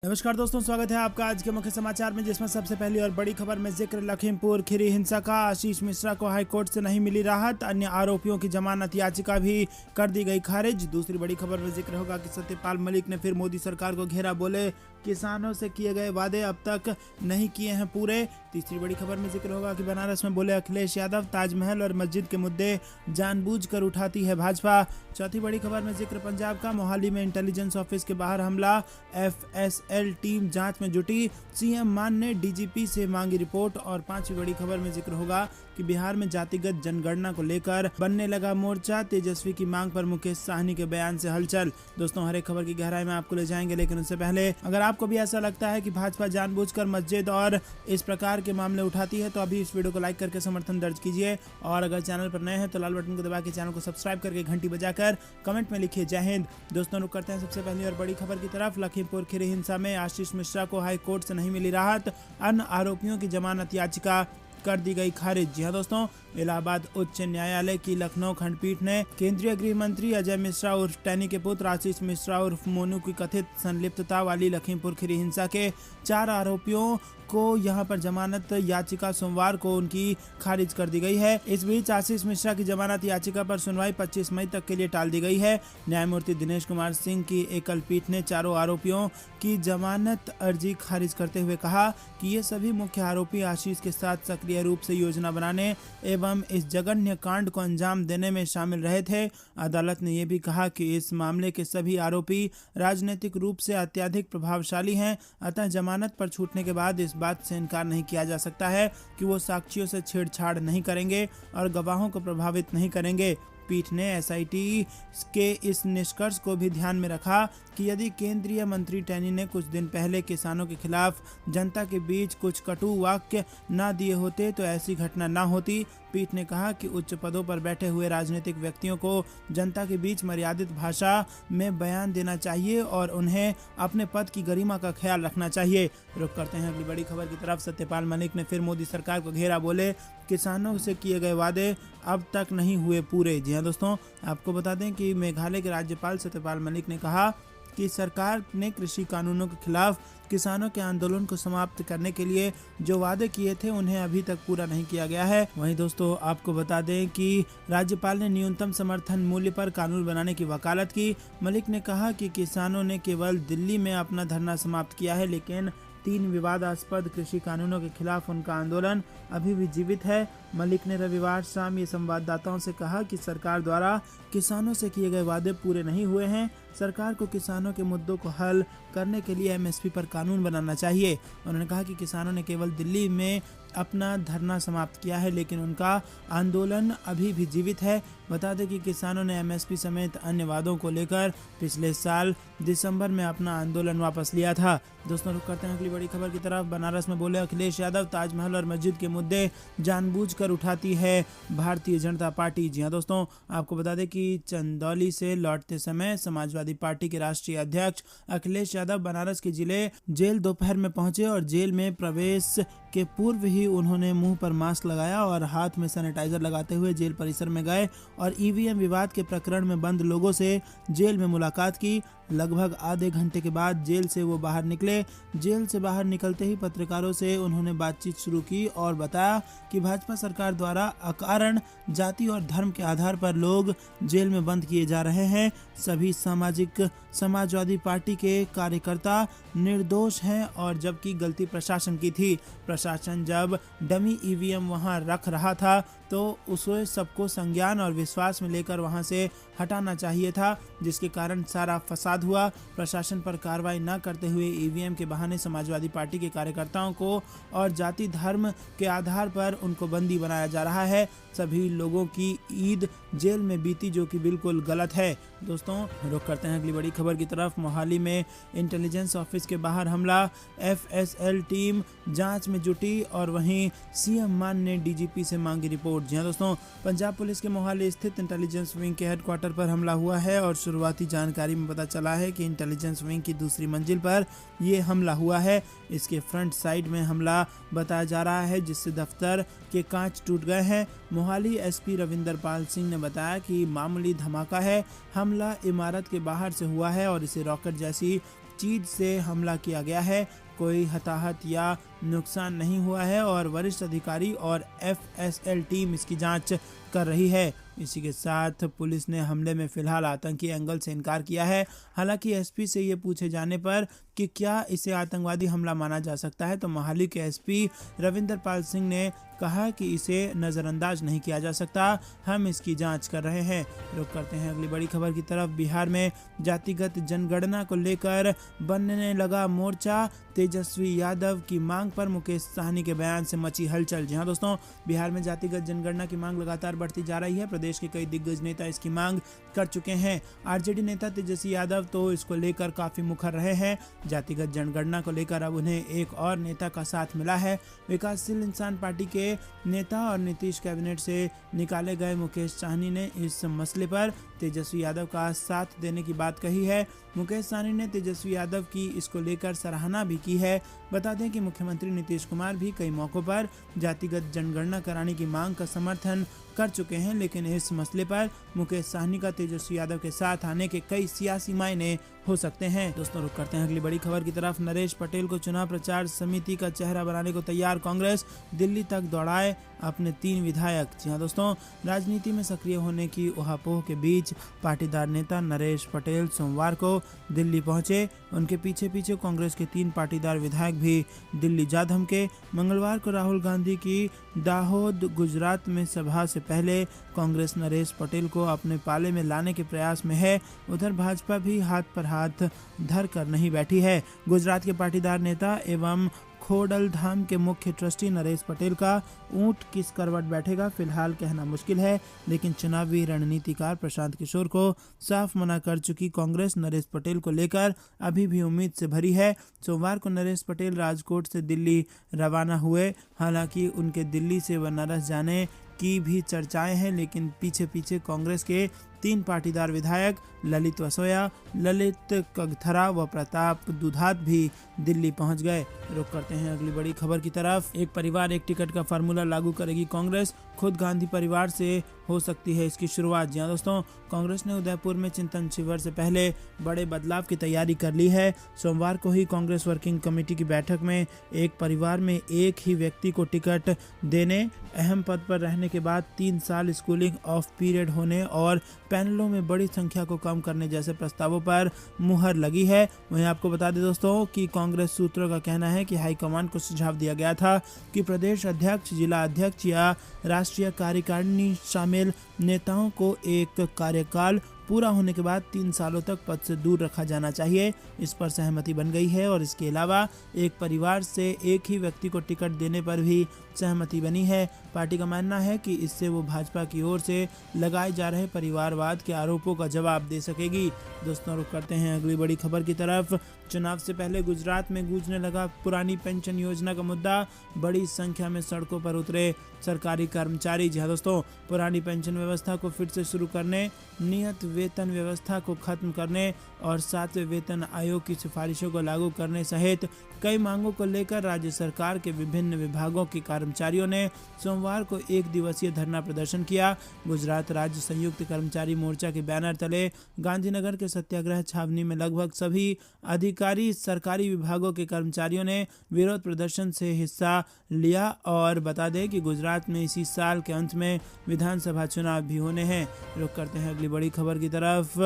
नमस्कार दोस्तों, स्वागत है आपका आज के मुख्य समाचार में, जिसमें सबसे पहली और बड़ी खबर में जिक्र लखीमपुर खीरी हिंसा का। आशीष मिश्रा को हाईकोर्ट से नहीं मिली राहत, अन्य आरोपियों की जमानत याचिका भी कर दी गई खारिज। दूसरी बड़ी खबर में जिक्र होगा कि सत्यपाल मलिक ने फिर मोदी सरकार को घेरा, बोले किसानों से किए गए वादे अब तक नहीं किए हैं पूरे। तीसरी बड़ी खबर में जिक्र होगा कि बनारस में बोले अखिलेश यादव, ताजमहल और मस्जिद के मुद्दे जानबूझकर उठाती है भाजपा। चौथी बड़ी खबर में जिक्र पंजाब का, मोहाली में इंटेलिजेंस ऑफिस के बाहर हमला, एफएसएल टीम जांच में जुटी, सीएम मान ने डीजीपी से मांगी रिपोर्ट। और पांचवी बड़ी खबर में जिक्र होगा कि बिहार में जातिगत जनगणना को लेकर बनने लगा मोर्चा, तेजस्वी की मांग पर मुकेश साहनी के बयान से हलचल। दोस्तों, हर एक खबर की गहराई में आपको ले जाएंगे, लेकिन उससे पहले अगर आपको भी ऐसा लगता है कि भाजपा जानबूझकर मस्जिद और इस प्रकार के मामले उठाती है तो अभी इस वीडियो को लाइक करके समर्थन दर्ज कीजिए। और अगर चैनल पर नए हैं तो लाल बटन को दबा के चैनल को सब्सक्राइब करके घंटी बजाकर कमेंट में लिखिए जय हिंद। दोस्तों, रुक करते हैं सबसे पहली और बड़ी खबर की तरफ। लखीमपुर खीरी हिंसा में आशीष मिश्रा को हाईकोर्ट से नहीं मिली राहत, अन्य आरोपियों की जमानत याचिका कर दी गई खारिज। जी हां दोस्तों, इलाहाबाद उच्च न्यायालय की लखनऊ खंडपीठ ने केंद्रीय गृह मंत्री अजय मिश्रा उर्फ टैनी के पुत्र आशीष मिश्रा उर्फ मोनू की कथित संलिप्तता वाली लखीमपुर खीरी हिंसा के 4 आरोपियों को यहां पर जमानत याचिका सोमवार को उनकी खारिज कर दी गई है। इस बीच आशीष मिश्रा की जमानत याचिका पर सुनवाई 25 मई तक के लिए टाल दी गई है। न्यायमूर्ति दिनेश कुमार सिंह की एकल पीठ ने चारों आरोपियों की जमानत अर्जी खारिज करते हुए कहा कि ये सभी मुख्य आरोपी आशीष के साथ सक्रिय रूप से योजना बनाने एवं इस जघन्य कांड को अंजाम देने में शामिल रहे थे। अदालत ने यह भी कहा कि इस मामले के सभी आरोपी राजनीतिक रूप से अत्यधिक प्रभावशाली हैं, अतः जमानत पर छूटने के बाद इस बात से इनकार नहीं किया जा सकता है कि वो साक्ष्यों से छेड़छाड़ नहीं करेंगे और गवाहों को प्रभावित नहीं करेंगे। पीठ ने एसआईटी के इस निष्कर्ष को भी ध्यान में रखा कि यदि केंद्रीय मंत्री टैनी ने कुछ दिन पहले किसानों के खिलाफ जनता के बीच कुछ कटु वाक्य न दिए होते तो ऐसी घटना न होती। पीठ ने कहा कि उच्च पदों पर बैठे हुए राजनीतिक व्यक्तियों को जनता के बीच मर्यादित भाषा में बयान देना चाहिए और उन्हें अपने पद की गरिमा का ख्याल रखना चाहिए। रुक करते हैं अगली बड़ी खबर की तरफ। सत्यपाल मलिक ने फिर मोदी सरकार को घेरा, बोले किसानों से किए गए वादे अब तक नहीं हुए पूरे। जी हां दोस्तों, आपको बता दें कि मेघालय के राज्यपाल सत्यपाल मलिक ने कहा कि सरकार ने कृषि कानूनों के खिलाफ किसानों के आंदोलन को समाप्त करने के लिए जो वादे किए थे उन्हें अभी तक पूरा नहीं किया गया है। वहीं दोस्तों, आपको बता दें कि राज्यपाल ने न्यूनतम समर्थन मूल्य पर कानून बनाने की वकालत की। मलिक ने कहा कि किसानों ने केवल दिल्ली में अपना धरना समाप्त किया है, लेकिन 3 विवादास्पद कृषि कानूनों के खिलाफ उनका आंदोलन अभी भी जीवित है। मलिक ने रविवार शाम ये संवाददाताओं से कहा कि सरकार द्वारा किसानों से किए गए वादे पूरे नहीं हुए हैं। सरकार को किसानों के मुद्दों को हल करने के लिए एमएसपी पर कानून बनाना चाहिए। उन्होंने कहा कि किसानों ने केवल दिल्ली में अपना धरना समाप्त किया है, लेकिन उनका आंदोलन अभी भी जीवित है। बता दें कि किसानों ने एमएसपी समेत अन्य वादों को लेकर पिछले साल दिसंबर में अपना आंदोलन वापस लिया था। दोस्तों, रुक करते हैं अगली बड़ी खबर की तरफ। बनारस में बोले अखिलेश यादव, ताजमहल और मस्जिद के मुद्दे जानबूझकर उठाती है भारतीय जनता पार्टी। जी हां दोस्तों, आपको बता दें कि चंदौली से लौटते समय समाजवादी पार्टी के राष्ट्रीय अध्यक्ष अखिलेश यादव बनारस के जेल दोपहर में पहुंचे और जेल में प्रवेश के पूर्व ही उन्होंने मुंह पर मास्क लगाया और हाथ में सैनिटाइजर लगाते हुए जेल परिसर में गए और ईवीएम विवाद के प्रकरण में बंद लोगों से जेल में मुलाकात की। लगभग आधे घंटे के बाद जेल से वो बाहर निकले। जेल से बाहर निकलते ही पत्रकारों से उन्होंने बातचीत शुरू की और बताया कि भाजपा सरकार द्वारा अकारण जाति और धर्म के आधार पर लोग जेल में बंद किए जा रहे हैं। सभी समाजवादी पार्टी के कार्यकर्ता निर्दोष हैं और जबकि गलती प्रशासन की थी। प्रशासन जब डमी ईवीएम वहां रख रहा था तो उसे सबको संज्ञान और विश्वास में लेकर वहां से हटाना चाहिए था, जिसके कारण सारा फसाद हुआ। प्रशासन पर कार्रवाई न करते हुए ईवीएम के बहाने समाजवादी पार्टी के कार्यकर्ताओं को और जाति धर्म के आधार पर उनको बंदी बनाया जा रहा है। सभी लोगों की ईद जेल में बीती, जो कि बिल्कुल गलत है। दोस्तों, रुक करते हैं अगली बड़ी खबर की तरफ। मोहाली में इंटेलिजेंस ऑफिस के बाहर हमला, एफएसएल टीम जांच में जुटी और वहीं सीएम मान ने डीजीपी से मांगी रिपोर्ट। जी हां दोस्तों, पंजाब पुलिस के मोहाली स्थित इंटेलिजेंस विंग के हेडक्वार्टर पर हमला हुआ है और शुरुआती जानकारी में पता चला है कि इंटेलिजेंस विंग की दूसरी मंजिल पर यह हमला हुआ है। इसके फ्रंट साइड में हमला बताया जा रहा है, जिससे दफ्तर के कांच टूट गए हैं। मोहाली एसपी रविंदर पाल सिंह ने बताया कि मामूली धमाका है, हमला इमारत के बाहर से हुआ है और इसे रॉकेट जैसी चीज से हमला किया गया है। कोई हताहत या नुकसान नहीं हुआ है और वरिष्ठ अधिकारी और FSL टीम इसकी जांच कर रही है। इसी के साथ पुलिस ने हमले में फिलहाल आतंकी एंगल से इनकार किया है। हालांकि SP से ये पूछे जाने पर कि क्या इसे आतंकवादी हमला माना जा सकता है तो मोहाली के SP रविंदर पाल सिंह ने कहा कि इसे नज़रअंदाज नहीं किया जा सकता, हम इसकी जांच कर रहे हैं। रुक करते हैं अगली बड़ी खबर की तरफ। बिहार में जातिगत जनगणना को लेकर बनने लगा मोर्चा, तेजस्वी यादव की मांग पर मुकेश साहनी के बयान से मची हलचल। जी हाँ दोस्तों, बिहार में जातिगत जनगणना की मांग लगातार बढ़ती जा रही है। प्रदेश के कई दिग्गज नेता इसकी मांग कर चुके हैं। RJD नेता तेजस्वी यादव तो इसको लेकर काफी मुखर रहे हैं। जातिगत जनगणना को लेकर अब उन्हें एक और नेता का साथ मिला है। विकासशील इंसान पार्टी के नेता और नीतीश कैबिनेट से निकाले गए मुकेश साहनी ने इस मसले पर तेजस्वी यादव का साथ देने की बात कही है। मुकेश साहनी ने तेजस्वी यादव की इसको लेकर सराहना भी की है। बता दें कि मुख्यमंत्री नीतीश कुमार भी कई मौकों पर जातिगत जनगणना कराने की मांग का समर्थन कर चुके हैं, लेकिन इस मसले पर मुकेश साहनी का तेजस्वी यादव के साथ आने के कई सियासी मायने हो सकते हैं। दोस्तों रुक करते हैं अगली बड़ी खबर की तरफ। नरेश पटेल को चुनाव प्रचार समिति का चेहरा बनाने को तैयार कांग्रेस, दिल्ली तक दौड़ाए अपने 3 विधायक। जी हाँ दोस्तों, राजनीति में सक्रिय होने की उहापोह के बीच पाटीदार नेता नरेश पटेल सोमवार को दिल्ली पहुंचे। उनके पीछे पीछे कांग्रेस के 3 पाटीदार विधायक भी दिल्ली जा धमके। मंगलवार को राहुल गांधी की दाहोद गुजरात में सभा से पहले कांग्रेस नरेश पटेल को अपने पाले में लाने के प्रयास में है। उधर भाजपा भी हाथ पर हाथ धर कर नहीं बैठी है। गुजरात के पाटीदार नेता एवं खोडलधाम के मुख्य ट्रस्टी नरेश पटेल का ऊंट किस करवट बैठेगा फिलहाल कहना मुश्किल है, लेकिन चुनावी रणनीतिकार प्रशांत किशोर को साफ मना कर चुकी कांग्रेस नरेश पटेल को लेकर अभी भी उम्मीद से भरी है। सोमवार को नरेश पटेल राजकोट से दिल्ली रवाना हुए। हालांकि उनके दिल्ली से बनारस जाने की भी चर्चाएं हैं, लेकिन पीछे पीछे कांग्रेस के 3 पाटीदार विधायक ललित वसोया, ललित कगथरा व प्रताप दुधात भी दिल्ली पहुंच गए। रुक करते हैं अगली बड़ी खबर की तरफ। एक परिवार एक टिकट का फार्मूला लागू करेगी कांग्रेस, खुद गांधी परिवार से हो सकती है इसकी शुरुआत। जी हाँ दोस्तों, कांग्रेस ने उदयपुर में चिंतन शिविर से पहले बड़े बदलाव की तैयारी कर ली है। सोमवार को ही कांग्रेस वर्किंग कमेटी की बैठक में एक परिवार में एक ही व्यक्ति को टिकट देने, अहम पद पर रहने के बाद 3 साल स्कूलिंग ऑफ पीरियड होने और पैनलों में बड़ी संख्या को कम करने जैसे प्रस्तावों पर मुहर लगी है। वहीं आपको बता दें दोस्तों कि कांग्रेस सूत्रों का कहना है कि हाईकमान को सुझाव दिया गया था कि प्रदेश अध्यक्ष, जिला अध्यक्ष या राष्ट्रीय कार्यकारिणी शामिल नेताओं को एक कार्यकाल पूरा होने के बाद 3 सालों तक पद से दूर रखा जाना चाहिए। इस पर सहमति बन गई है और इसके अलावा एक परिवार से एक ही व्यक्ति को टिकट देने पर भी सहमति बनी है। पार्टी का मानना है कि इससे वो भाजपा की ओर से लगाए जा रहे परिवारवाद के आरोपों का जवाब दे सकेगी। दोस्तों रुक करते हैं अगली बड़ी खबर की तरफ। चुनाव से पहले गुजरात में गूंजने लगा पुरानी पेंशन योजना का मुद्दा, बड़ी संख्या में सड़कों पर उतरे सरकारी कर्मचारी। जी हाँ दोस्तों, पुरानी पेंशन व्यवस्था को फिर से शुरू करने, नियत वेतन व्यवस्था को खत्म करने और 7वें वेतन आयोग की सिफारिशों को लागू करने सहित कई मांगों को लेकर राज्य सरकार के विभिन्न विभागों के कर्मचारियों ने सोमवार को 1 दिवसीय धरना प्रदर्शन किया। गुजरात राज्य संयुक्त कर्मचारी मोर्चा के बैनर तले गांधीनगर के सत्याग्रह छावनी में लगभग सभी अधिकारी सरकारी विभागों के कर्मचारियों ने विरोध प्रदर्शन से हिस्सा लिया। और बता दें कि गुजरात में इसी साल के अंत में विधानसभा चुनाव भी होने हैं। रुक करते हैं अगली बड़ी खबर की तरफ।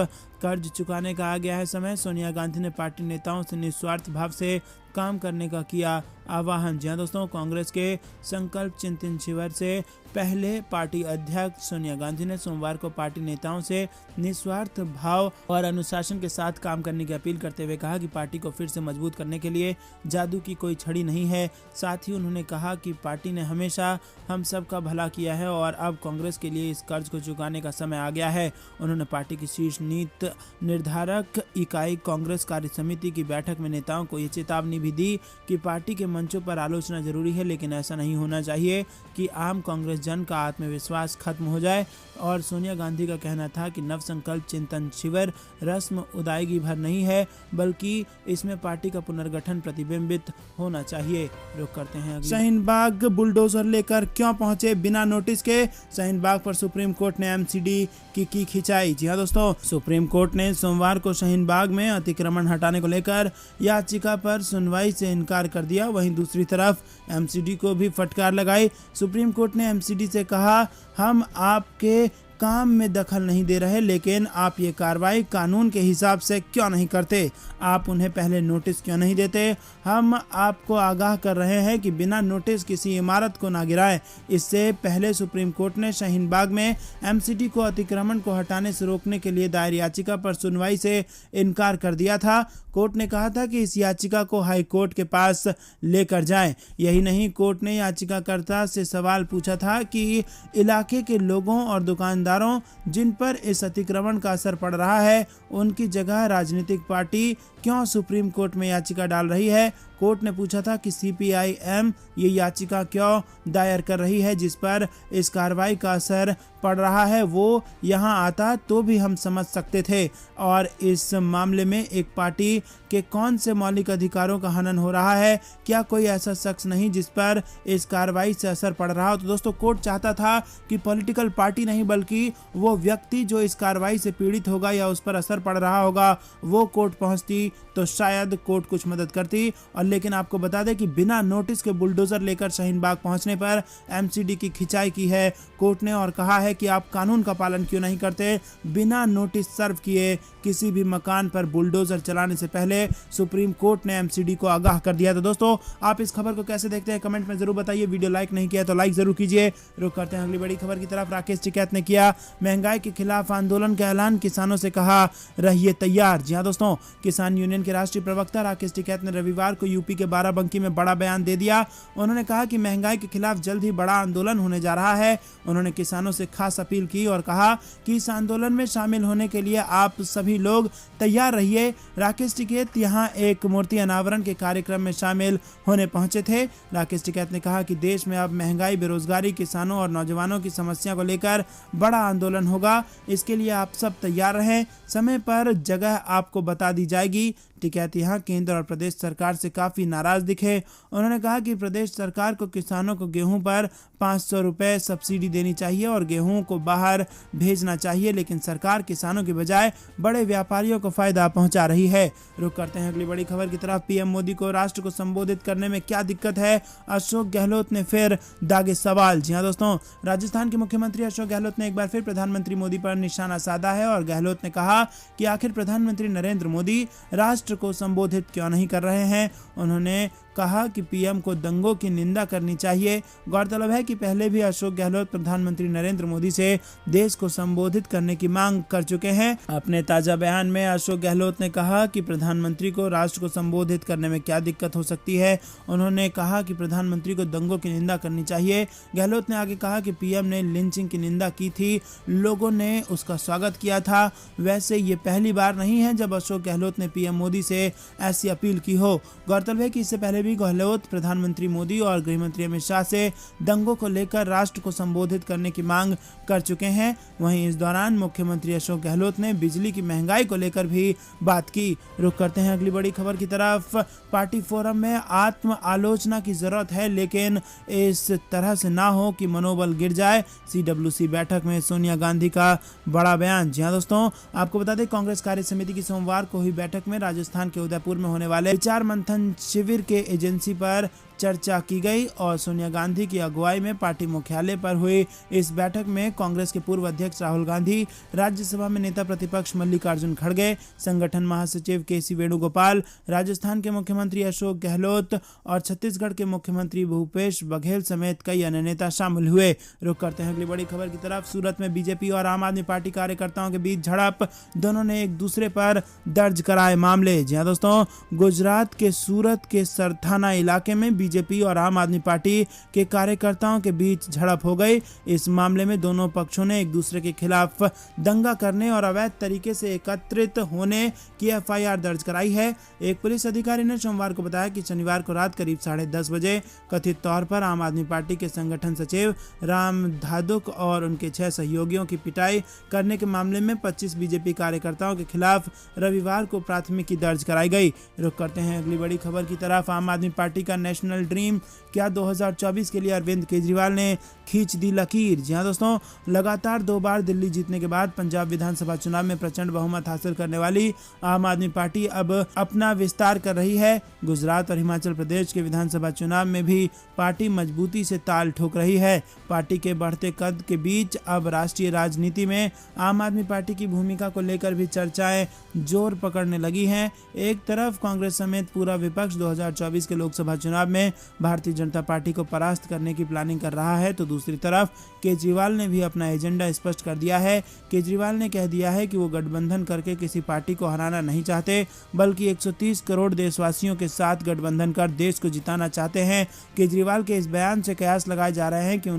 कर्ज चुकाने का आ गया है समय, सोनिया गांधी ने पार्टी नेताओं से निस्वार्थ भाव से काम करने का किया आह्वान। जी हाँ दोस्तों, कांग्रेस के संकल्प चिंतन शिविर से पहले पार्टी अध्यक्ष सोनिया गांधी ने सोमवार को पार्टी नेताओं से निस्वार्थ भाव और अनुशासन के साथ काम करने की अपील करते हुए कहा कि पार्टी को फिर से मजबूत करने के लिए जादू की कोई छड़ी नहीं है। साथ ही उन्होंने कहा कि पार्टी ने हमेशा हम सब का भला किया है और अब कांग्रेस के लिए इस कर्ज को चुकाने का समय आ गया है। उन्होंने पार्टी की शीर्ष नीति निर्धारक इकाई कांग्रेस कार्य समिति की बैठक में नेताओं को ये चेतावनी भी दी कि पार्टी के मंचों पर आलोचना जरूरी है, लेकिन ऐसा नहीं होना चाहिए कि आम कांग्रेस जन का आत्मविश्वास खत्म हो जाए। और सोनिया गांधी का कहना था कि नव संकल्प चिंतन शिविर रस्म उदायगी भर नहीं है, बल्कि इसमें पार्टी का पुनर्गठन प्रतिबिंबित होना चाहिए। रुक करते हैं शाहीन बाग बुलडोजर लेकर क्यों पहुंचे बिना नोटिस के, शाहीन बाग पर सुप्रीम कोर्ट ने एमसीडी की खिंचाई। जी हाँ दोस्तों, सुप्रीम कोर्ट ने सोमवार को शाहीन बाग में अतिक्रमण हटाने को लेकर याचिका पर सुनवाई से इनकार कर दिया। वहीं दूसरी तरफ एमसीडी को भी फटकार लगाई। सुप्रीम कोर्ट ने एमसीडी से कहा, हम आपके काम में दखल नहीं दे रहे, लेकिन आप ये कार्रवाई कानून के हिसाब से क्यों नहीं करते, आप उन्हें पहले नोटिस क्यों नहीं देते। हम आपको आगाह कर रहे हैं कि बिना नोटिस किसी इमारत को ना गिराएं। इससे पहले सुप्रीम कोर्ट ने शाहीन बाग में एमसीडी को अतिक्रमण को हटाने से रोकने के लिए दायर याचिका पर सुनवाई से इनकार कर दिया था। कोर्ट ने कहा था कि इस याचिका को हाई कोर्ट के पास लेकर जाएं। यही नहीं, कोर्ट ने याचिकाकर्ता से सवाल पूछा था कि इलाके के लोगों और दुकानदारों जिन पर इस अतिक्रमण का असर पड़ रहा है, उनकी जगह राजनीतिक पार्टी क्यों सुप्रीम कोर्ट में याचिका डाल रही है। कोर्ट ने पूछा था कि सीपीआईएम ये याचिका क्यों दायर कर रही है, जिस पर इस कार्रवाई का असर पड़ रहा है। वो यहाँ आता तो भी हम समझ सकते थे, और इस मामले में एक पार्टी के कौन से मौलिक अधिकारों का हनन हो रहा है, क्या कोई ऐसा शख्स नहीं जिस पर इस कार्रवाई से असर पड़ रहा हो। तो दोस्तों, कोर्ट चाहता था कि पॉलिटिकल पार्टी नहीं, बल्कि वो व्यक्ति जो इस कार्रवाई से पीड़ित होगा या उस पर असर पड़ रहा होगा, वो कोर्ट पहुंचती तो शायद कोर्ट कुछ मदद करती। और लेकिन आपको बता दें कि बिना नोटिस के बुलडोजर लेकर शाहीन बाग पहुंचने पर एमसीडी की खिंचाई की है कोर्ट ने, और कहा है कि आप कानून का पालन क्यों नहीं करते। बिना नोटिस सर्व किए किसी भी मकान पर बुलडोजर चलाने से पहले सुप्रीम कोर्ट ने एमसीडी को आगाह कर दिया। तो दोस्तों, आप इस खबर को कैसे देखते हैं कमेंट में जरूर बताइए। वीडियो लाइक नहीं किया तो लाइक जरूर कीजिए। रुक करते हैं अगली बड़ी खबर की तरफ। राकेश टिकैत ने किया महंगाई के खिलाफ आंदोलन का ऐलान, किसानों से कहा रहिए तैयार। जी हाँ दोस्तों, किसान यूनियन के राष्ट्रीय प्रवक्ता राकेश टिकैत ने रविवार को यूपी के बाराबंकी में बड़ा बयान दे दिया। उन्होंने कहा कि महंगाई के खिलाफ जल्द ही बड़ा आंदोलन होने जा रहा है। उन्होंने किसानों से खास अपील की और कहा कि इस आंदोलन में शामिल होने के लिए आप सभी लोग तैयार रहिए। राकेश टिकैत यहां एक मूर्ति अनावरण के कार्यक्रम में शामिल होने पहुंचे थे। राकेश टिकैत ने कहा कि देश में अब महंगाई, बेरोजगारी, किसानों और नौजवानों की समस्या को लेकर बड़ा आंदोलन होगा। इसके लिए आप सब तैयार रहें, समय पर जगह आपको बता दी जाएगी। टिकैत यहाँ केंद्र और प्रदेश सरकार से काफी नाराज दिखे। उन्होंने कहा कि प्रदेश सरकार को किसानों को गेहूं पर 500 रुपए सब्सिडी देनी चाहिए और गेहूं को बाहर भेजना चाहिए, लेकिन सरकार किसानों की बजाय बड़े व्यापारियों को फायदा पहुंचा रही है। रुक करते हैं अगली बड़ी खबर की तरफ। पीएम मोदी को राष्ट्र को संबोधित करने में क्या दिक्कत है, अशोक गहलोत ने फिर दागे सवाल। जी हाँ दोस्तों, राजस्थान के मुख्यमंत्री अशोक गहलोत ने एक बार फिर प्रधानमंत्री मोदी पर निशाना साधा है और गहलोत ने कहा कि आखिर प्रधानमंत्री नरेंद्र मोदी राष्ट्र को संबोधित क्यों नहीं कर रहे हैं। उन्होंने कहा कि पीएम को दंगों की निंदा करनी चाहिए। गौरतलब है कि पहले भी अशोक गहलोत प्रधानमंत्री नरेंद्र मोदी से देश को संबोधित करने की मांग कर चुके हैं। अपने ताजा बयान में अशोक गहलोत ने कहा कि प्रधानमंत्री को राष्ट्र को संबोधित करने में क्या दिक्कत हो सकती है। उन्होंने कहा कि प्रधानमंत्री को दंगों की निंदा करनी चाहिए। गहलोत ने आगे कहा कि पीएम ने लिंचिंग की निंदा की थी, लोगों ने उसका स्वागत किया था। वैसे ये पहली बार नहीं है जब अशोक गहलोत ने पीएम मोदी से ऐसी अपील की हो। गौरतलब है कि इससे पहले भी गहलोत प्रधानमंत्री मोदी और गृहमंत्री अमित शाह से दंगों को लेकर राष्ट्र को संबोधित करने की मांग कर चुके हैं। वहीं इस दौरान मुख्यमंत्री अशोक गहलोत ने बिजली की महंगाई को लेकर भी बात की। रुक करते हैं अगली बड़ी खबर की तरफ। पार्टी फोरम में आत्म आलोचना की जरूरत है, लेकिन इस तरह से ना हो कि मनोबल गिर जाए। सीडब्ल्यूसी बैठक में सोनिया गांधी का बड़ा बयान। जी हाँ दोस्तों, आपको बता दें कांग्रेस कार्य समिति की सोमवार को हुई बैठक में राजस्थान के उदयपुर में होने वाले विचार मंथन शिविर के एजेंसी पर चर्चा की गई और सोनिया गांधी की अगुवाई में पार्टी मुख्यालय पर हुई इस बैठक में कांग्रेस के पूर्व अध्यक्ष राहुल गांधी, राज्यसभा में नेता प्रतिपक्ष मल्लिकार्जुन खड़गे, संगठन महासचिव केसी वेणुगोपाल, राजस्थान के मुख्यमंत्री अशोक गहलोत और छत्तीसगढ़ के मुख्यमंत्री भूपेश बघेल समेत कई अन्य नेता शामिल हुए। रुक करते हैं अगली बड़ी खबर की तरफ। सूरत में बीजेपी और आम आदमी पार्टी कार्यकर्ताओं के बीच झड़प, दोनों ने एक दूसरे पर दर्ज कराए मामले। जी हाँ दोस्तों, गुजरात के सूरत के सरथाना इलाके में बीजेपी और आम आदमी पार्टी के कार्यकर्ताओं के बीच झड़प हो गई। इस मामले में दोनों पक्षों ने एक दूसरे के खिलाफ दंगा करने और अवैध तरीके से एकत्रित होने की एफआईआर दर्ज कराई है। एक पुलिस अधिकारी ने सोमवार को बताया कि शनिवार को रात करीब 10:30 बजे कथित तौर पर आम आदमी पार्टी के संगठन सचिव राम धादुक और उनके 6 सहयोगियों की पिटाई करने के मामले में 25 बीजेपी कार्यकर्ताओं के खिलाफ रविवार को प्राथमिकी दर्ज कराई गई। रुक करते हैं अगली बड़ी खबर की तरफ। आम आदमी पार्टी का नेशनल ड्रीम क्या 2024 के लिए अरविंद केजरीवाल ने खींच दी लकीर। जी हां दोस्तों, लगातार 2 बार दिल्ली जीतने के बाद पंजाब विधानसभा चुनाव में प्रचंड बहुमत हासिल करने वाली आम आदमी पार्टी अब अपना विस्तार कर रही है। गुजरात और हिमाचल प्रदेश के विधानसभा चुनाव में भी पार्टी मजबूती से ताल ठोक रही है। पार्टी के बढ़ते कद के बीच अब राष्ट्रीय राजनीति में आम आदमी पार्टी की भूमिका को लेकर भी चर्चाएं जोर पकड़ने लगी हैं। एक तरफ कांग्रेस समेत पूरा विपक्ष 2024 के लोकसभा चुनाव में भारतीय जनता पार्टी को परास्त करने की प्लानिंग कर रहा है, तो दूसरी तरफ केजरीवाल ने भी अपना एजेंडा स्पष्ट कर दिया है। केजरीवाल ने कह दिया है कि वो गठबंधन करके किसी पार्टी को हराना नहीं चाहते, बल्कि 130 करोड़ देशवासियों के साथ गठबंधन कर देश को जिताना चाहते हैं। केजरीवाल के इस बयान से कयास लगाए जा रहे हैं कि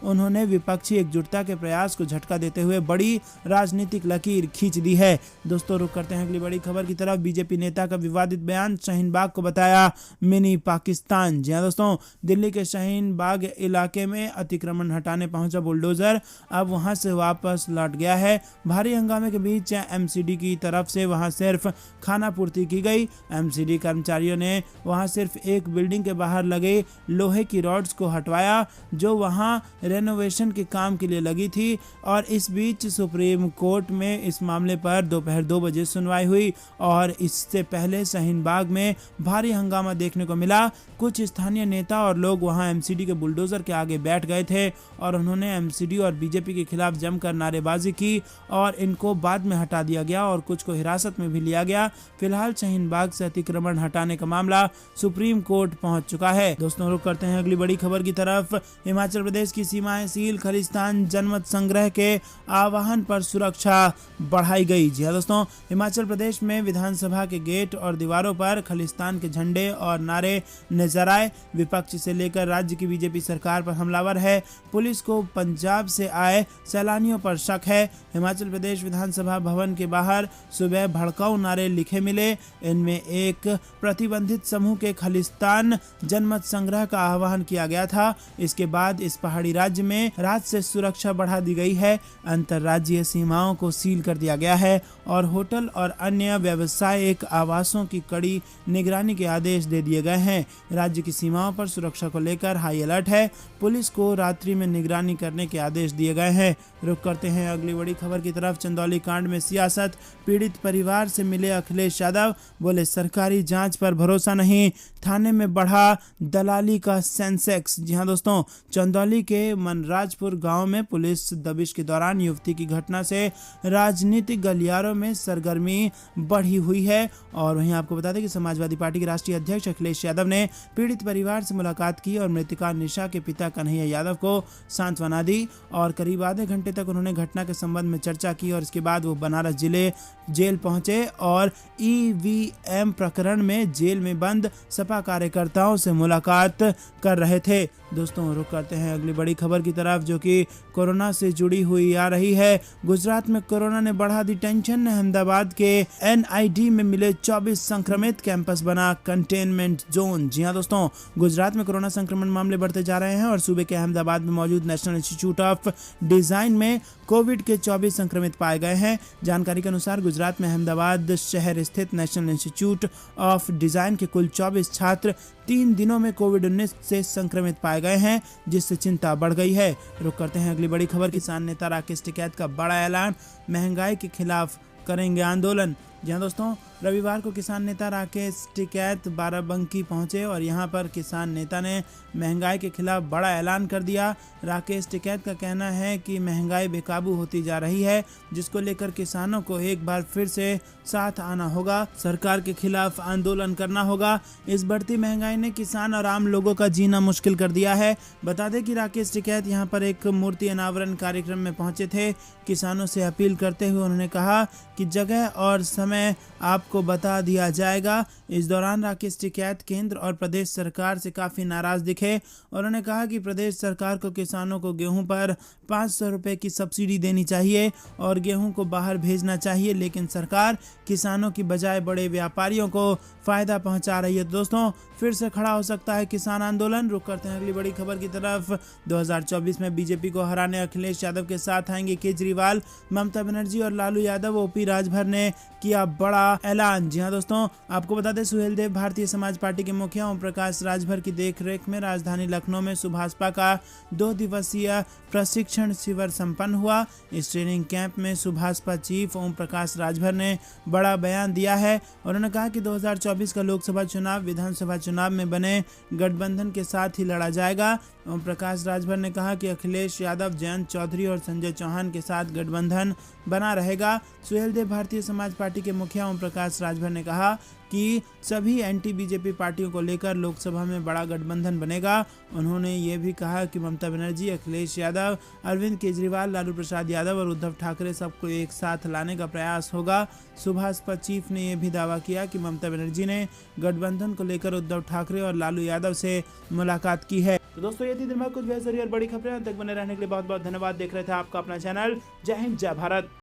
उन्होंने विपक्षी एकजुटता के प्रयास को झटका देते हुए बड़ी राजनीतिक लकीर खींच दी है। दोस्तों, रुक करते हैं अगली बड़ी खबर की तरफ। बीजेपी नेता का विवादित बयान, शाहीन बाग को बताया मिनी पाकिस्तान। जी हां दोस्तों, दिल्ली के शाहीन बाग इलाके में अतिक्रमण हटाने पहुंचा बुलडोजर अब वहां से वापस लौट गया है। भारी हंगामे के बीच एमसीडी की तरफ से वहां सिर्फ खाना पूर्ति की गई। एमसीडी कर्मचारियों ने वहां सिर्फ एक बिल्डिंग के बाहर लगे लोहे की रॉड्स को हटवाया जो वहां रेनोवेशन के काम के लिए लगी थी। और इस बीच सुप्रीम कोर्ट में इस मामले पर दोपहर 2 बजे सुनवाई हुई और इससे पहले शाहीन बाग में भारी हंगामा देखने को मिला। कुछ स्थानीय नेता और लोग वहां एमसीडी के बुलडोजर के आगे बैठ गए थे और उन्होंने एमसीडी और बीजेपी के खिलाफ जमकर नारेबाजी की और इनको बाद में हटा दिया गया और कुछ को हिरासत में भी लिया गया। फिलहाल शाहीन बाग से अतिक्रमण हटाने का मामला सुप्रीम कोर्ट पहुंच चुका है। दोस्तों, रुक करते हैं अगली बड़ी खबर की तरफ। हिमाचल प्रदेश की सीमाएं सील, खालिस्तान जनमत संग्रह के आह्वान पर सुरक्षा बढ़ाई गई। जी हां दोस्तों, हिमाचल प्रदेश में विधानसभा के गेट और दीवारों पर खालिस्तान के झंडे और नारे नजर आए। विपक्ष से लेकर राज्य की बीजेपी सरकार पर हमलावर है। पुलिस को पंजाब से आए सैलानियों पर शक है। हिमाचल प्रदेश विधानसभा भवन के बाहर सुबह भड़काऊ नारे लिखे मिले। इनमें एक प्रतिबंधित समूह के खालिस्तान जनमत संग्रह का आह्वान किया गया था। इसके बाद इस पहाड़ी राज्य में रात से सुरक्षा बढ़ा दी गई है। अंतर्राज्यीय सीमाओं को सील कर दिया गया है और होटल और अन्य व्यावसायिक आवासों की कड़ी निगरानी के आदेश दे दिए गए हैं। राज्य की सीमाओं पर सुरक्षा को लेकर हाई अलर्ट है। पुलिस को रात्रि में निगरानी करने के आदेश दिए गए हैं। रुक करते हैं अगली बड़ी खबर की तरफ। चंदौली कांड में सियासत, पीड़ित परिवार से मिले अखिलेश यादव, बोले सरकारी जांच पर भरोसा नहीं, थाने में बढ़ा दलाली का सेंसेक्स। जी हां दोस्तों, चंदौली के मनराजपुर गांव में पुलिस दबिश के दौरान युवती की घटना से राजनीतिक गलियारों में सरगर्मी बढ़ी हुई है। और वहीं आपको बता दें कि समाजवादी पार्टी के राष्ट्रीय अध्यक्ष अखिलेश यादव ने पीड़ित परिवार से मुलाकात की और मृतका निशा के पिता कन्हैया यादव को सांत्वना दी और करीब आधे घंटे तक उन्होंने घटना के संबंध में चर्चा की और इसके बाद वो बनारस जिले जेल पहुंचे और ईवीएम प्रकरण में जेल में बंद सपा कार्यकर्ताओं से मुलाकात कर रहे थे। दोस्तों, रुक करते हैं अगली बड़ी खबर की तरफ जो कि कोरोना से जुड़ी हुई आ रही है। गुजरात में कोरोना ने बढ़ा दी टेंशन। अहमदाबाद के एनआईडी में मिले 24 संक्रमित, कैंपस बना कंटेनमेंट जोन। जी हां दोस्तों, गुजरात में कोरोना संक्रमण मामले बढ़ते जा रहे हैं और सूबे के अहमदाबाद में मौजूद नेशनल इंस्टीट्यूट ऑफ डिजाइन में कोविड के 24 संक्रमित पाए गए हैं। जानकारी के अनुसार गुजरात में अहमदाबाद शहर स्थित नेशनल इंस्टीट्यूट ऑफ डिजाइन के कुल 24 छात्र 3 दिनों में कोविड-19 से संक्रमित पाए गए हैं, जिससे चिंता बढ़ गई है। रुक करते हैं अगली बड़ी खबर। किसान नेता राकेश टिकैत का बड़ा ऐलान, महंगाई के खिलाफ करेंगे आंदोलन। जी हां दोस्तों, रविवार को किसान नेता राकेश टिकैत बाराबंकी पहुंचे और यहां पर किसान नेता ने महंगाई के खिलाफ बड़ा ऐलान कर दिया। राकेश टिकैत का कहना है कि महंगाई बेकाबू होती जा रही है, जिसको लेकर किसानों को एक बार फिर से साथ आना होगा, सरकार के खिलाफ आंदोलन करना होगा। इस बढ़ती महंगाई ने किसान और आम लोगों का जीना मुश्किल कर दिया है। बता दें कि राकेश टिकैत यहां पर एक मूर्ति अनावरण कार्यक्रम में पहुंचे थे। किसानों से अपील करते हुए उन्होंने कहा कि जगह और समय समय आपको बता दिया जाएगा। इस दौरान राकेश टिकैत केंद्र और प्रदेश सरकार से काफ़ी नाराज दिखे। उन्होंने कहा कि प्रदेश सरकार को किसानों को गेहूं पर 500 रुपये की सब्सिडी देनी चाहिए और गेहूं को बाहर भेजना चाहिए, लेकिन सरकार किसानों की बजाय बड़े व्यापारियों को फ़ायदा पहुंचा रही है। दोस्तों, फिर से खड़ा हो सकता है किसान आंदोलन। रुक करते हैं अगली बड़ी खबर की तरफ। 2024 में बीजेपी को हराने अखिलेश यादव के साथ आएंगे केजरीवाल। ममता बनर्जी और लालू यादव, ओपी राजभर ने किया बड़ा ऐलान। जी हां दोस्तों, आपको बता दें सुहेलदेव भारतीय समाज पार्टी के मुखिया ओम प्रकाश राजभर की देखरेख में राजधानी लखनऊ में सुभाषपा का 2 दिवसीय प्रशिक्षण शिविर संपन्न हुआ। इस ट्रेनिंग कैंप में सुभाषपा चीफ ओम प्रकाश राजभर ने बड़ा बयान दिया है। उन्होंने कहा कि 2024 का लोकसभा चुनाव विधानसभा चुनाव में बने गठबंधन के साथ ही लड़ा जाएगा। ओम प्रकाश राजभर ने कहा कि अखिलेश यादव, जयंत चौधरी और संजय चौहान के साथ गठबंधन बना रहेगा। सुहेलदेव भारतीय समाज पार्टी के मुखिया ओम प्रकाश राजभर ने कहा कि सभी एंटी बीजेपी पार्टियों को लेकर लोकसभा में बड़ा गठबंधन बनेगा। उन्होंने ये भी कहा कि ममता बनर्जी, अखिलेश यादव, अरविंद केजरीवाल, लालू प्रसाद यादव और उद्धव ठाकरे सबको एक साथ लाने का प्रयास होगा। सुभाषपा चीफ ने यह भी दावा किया कि ममता बनर्जी ने गठबंधन को लेकर उद्धव ठाकरे और लालू यादव से मुलाकात की है। तो दोस्तों, ये थी दिन भर कुछ बेहतरीन और बड़ी खबरें। तक बने रहने के लिए बहुत बहुत धन्यवाद। देख रहे थे आपका अपना चैनल। जय हिंद, जय भारत।